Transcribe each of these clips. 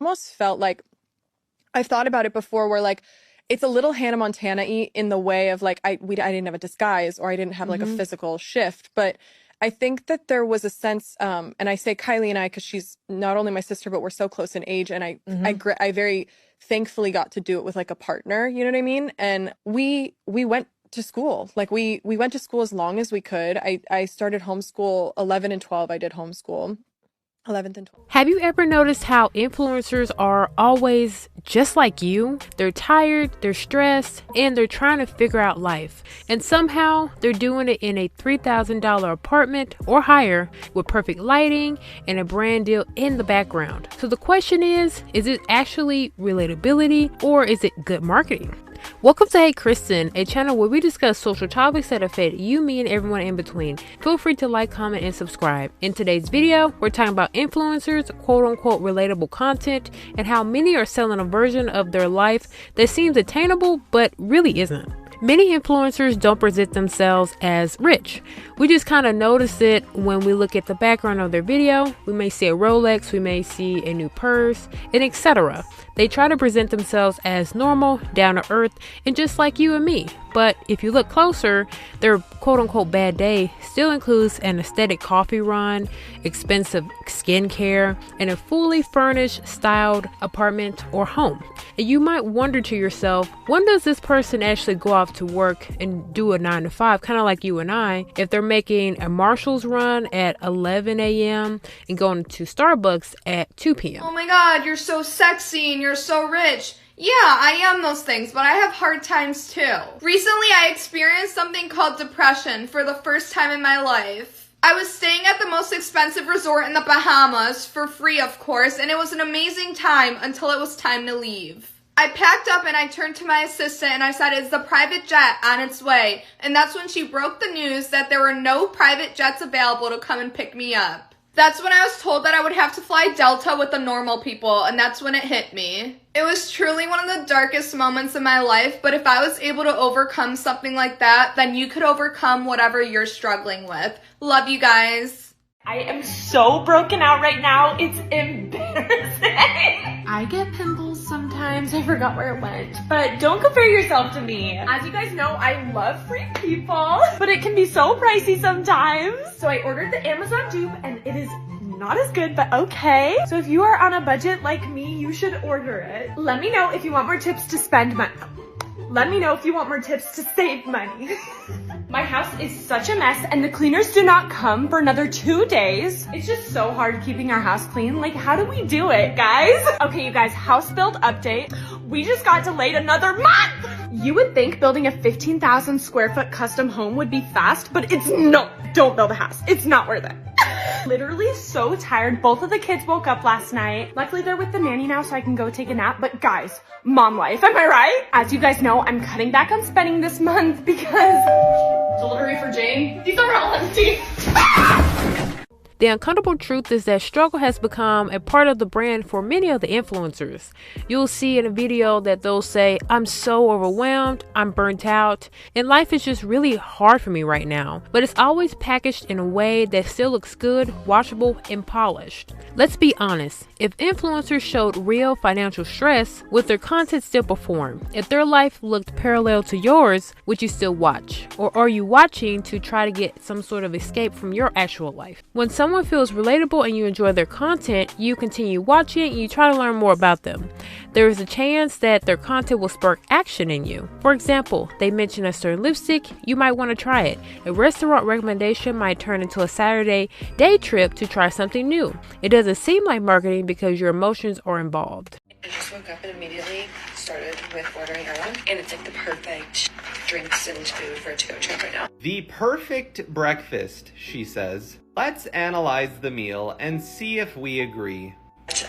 almost felt like I've thought about it before where like it's a little Hannah Montana-y in the way of like I didn't have a disguise or I didn't have like a Mm-hmm. physical shift, but I think that there was a sense and I say Kylie and I because she's not only my sister but we're so close in age, and Mm-hmm. I very thankfully got to do it with like a partner, you know what I mean? And we went to school. Like we went to school as long as we could. I started homeschool 11 and 12. I did homeschool 11th and 12th. Have you ever noticed how influencers are always just like you? They're tired, they're stressed, and they're trying to figure out life. And somehow they're doing it in a $3,000 apartment or higher with perfect lighting and a brand deal in the background. So the question is it actually relatability or is it good marketing? Welcome to Hey Kristen, a channel where we discuss social topics that affect you, me, and everyone in between. Feel free to like, comment, and subscribe. In today's video, we're talking about influencers, quote-unquote relatable content, and how many are selling a version of their life that seems attainable but really isn't. Many influencers don't present themselves as rich. We just kind of notice it when we look at the background of their video. We may see a Rolex, we may see a new purse, and etc. They try to present themselves as normal, down to earth, and just like you and me. But if you look closer, their quote-unquote bad day still includes an aesthetic coffee run, expensive skincare, and a fully furnished, styled apartment or home. And you might wonder to yourself, when does this person actually go off to work and do a 9 to 5, kind of like you and I, if they're making a Marshall's run at 11 a.m. and going to Starbucks at 2 p.m. Oh my god, you're so sexy and you're so rich. Yeah, I am those things, but I have hard times too. Recently, I experienced something called depression for the first time in my life. I was staying at the most expensive resort in the Bahamas, for free of course, and it was an amazing time until it was time to leave. I packed up and I turned to my assistant and I said, "Is the private jet on its way?" And that's when she broke the news that there were no private jets available to come and pick me up. That's when I was told that I would have to fly Delta with the normal people, and that's when it hit me. It was truly one of the darkest moments in my life, but if I was able to overcome something like that, then you could overcome whatever you're struggling with. Love you guys. I am so broken out right now, it's embarrassing. I get pimples sometimes, I forgot where it went. But don't compare yourself to me. As you guys know, I love free people, but it can be so pricey sometimes. So I ordered the Amazon dupe and it is not as good, but okay. So if you are on a budget like me, you should order it. Let me know if you want more tips to spend money. Let me know if you want more tips to save money. My house is such a mess and the cleaners do not come for another 2 days. It's just so hard keeping our house clean. Like, how do we do it, guys? Okay, you guys, house build update. We just got delayed another month. You would think building a 15,000 square foot custom home would be fast, but it's no. Don't build a house. It's not worth it. Literally so tired. Both of the kids woke up last night. Luckily they're with the nanny now so I can go take a nap. But guys, mom life, am I right? As you guys know, I'm cutting back on spending this month because delivery for Jane. These are all empty. The uncomfortable truth is that struggle has become a part of the brand for many of the influencers. You'll see in a video that they'll say, "I'm so overwhelmed, I'm burnt out, and life is just really hard for me right now." But it's always packaged in a way that still looks good, watchable, and polished. Let's be honest, if influencers showed real financial stress, would their content still perform? If their life looked parallel to yours, would you still watch? Or are you watching to try to get some sort of escape from your actual life? When someone feels relatable and you enjoy their content, you continue watching and you try to learn more about them. There is a chance that their content will spark action in you. For example, they mention a certain lipstick, you might want to try it. A restaurant recommendation might turn into a Saturday day trip to try something new. It doesn't seem like marketing because your emotions are involved. I just woke up and immediately started with ordering everyone, and it's like the perfect drinks and food for a to-go trip right now. The perfect breakfast, she says. Let's analyze the meal and see if we agree.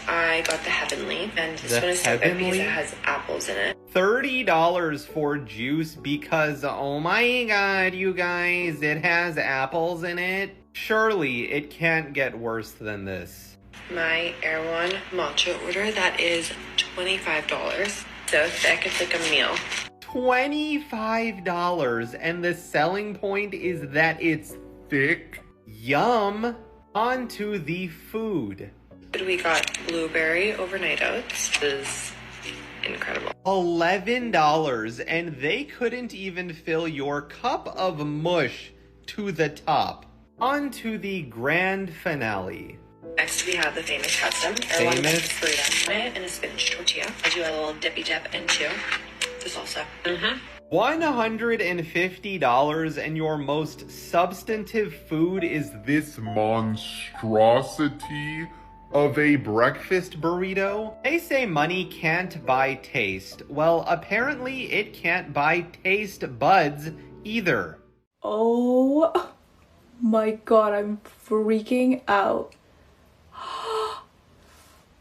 I got the Heavenly, and this The one is so good because Heavenly? it has apples in it. $30 for juice because, oh my god, you guys, it has apples in it? Surely it can't get worse than this. My Erewhon matcha order, that is $25. So thick, it's like a meal. $25, and the selling point is that it's thick. Yum. On to the food. But we got blueberry overnight oats. This is incredible. $11, and they couldn't even fill your cup of mush to the top. On to the grand finale. Next, we have the famous custom. Famous burrito and a spinach tortilla. I do a little dippy dip into the salsa. $150, and your most substantive food is this monstrosity of a breakfast burrito? They say money can't buy taste. Well, apparently it can't buy taste buds either. Oh my god, I'm freaking out.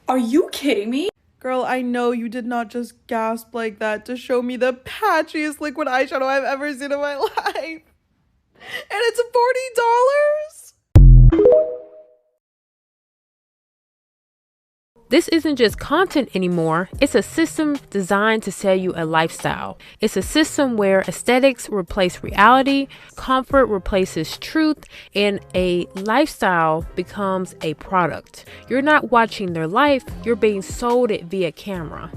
Are you kidding me? Girl, I know you did not just gasp like that to show me the patchiest liquid eyeshadow I've ever seen in my life. And it's $40? This isn't just content anymore, it's a system designed to sell you a lifestyle. It's a system where aesthetics replace reality, comfort replaces truth, and a lifestyle becomes a product. You're not watching their life, you're being sold it via camera.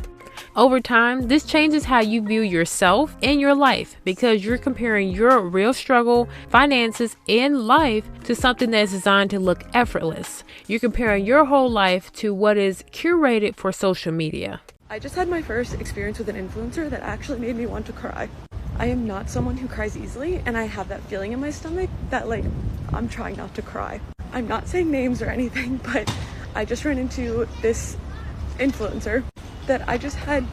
Over time, this changes how you view yourself and your life because you're comparing your real struggle, finances, and life to something that's designed to look effortless. You're comparing your whole life to what is curated for social media. I just had my first experience with an influencer that actually made me want to cry. I am not someone who cries easily, and I have that feeling in my stomach that I'm trying not to cry. I'm not saying names or anything, but I just ran into this influencer that I just had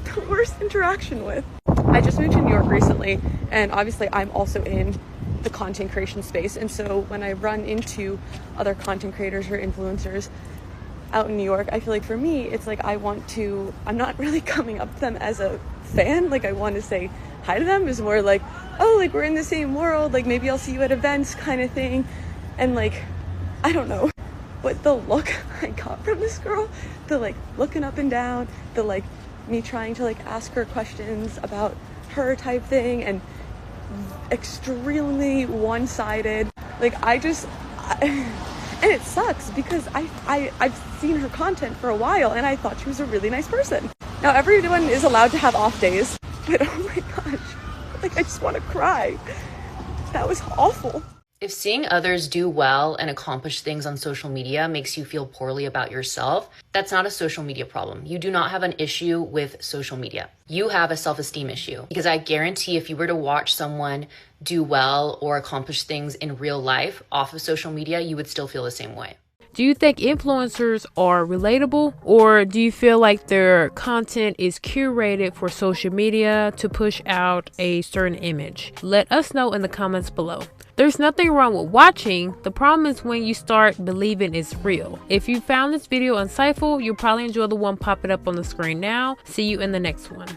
the worst interaction with. I just moved to New York recently, and obviously I'm also in the content creation space, and so when I run into other content creators or influencers out in New York, I feel like for me it's like I'm not really coming up to them as a fan. I want to say hi to them. It's more like, oh, we're in the same world, maybe I'll see you at events kind of thing. And I don't know, but the look I got from this girl, the looking up and down, the me trying to ask her questions about her type thing, and extremely one-sided. And it sucks because I've seen her content for a while and I thought she was a really nice person. Now everyone is allowed to have off days, but oh my gosh, I just want to cry. That was awful. If seeing others do well and accomplish things on social media makes you feel poorly about yourself, that's not a social media problem. You do not have an issue with social media. You have a self-esteem issue, because I guarantee if you were to watch someone do well or accomplish things in real life off of social media, you would still feel the same way. Do you think influencers are relatable, or do you feel like their content is curated for social media to push out a certain image? Let us know in the comments below. There's nothing wrong with watching. The problem is when you start believing it's real. If you found this video insightful, you'll probably enjoy the one popping up on the screen now. See you in the next one.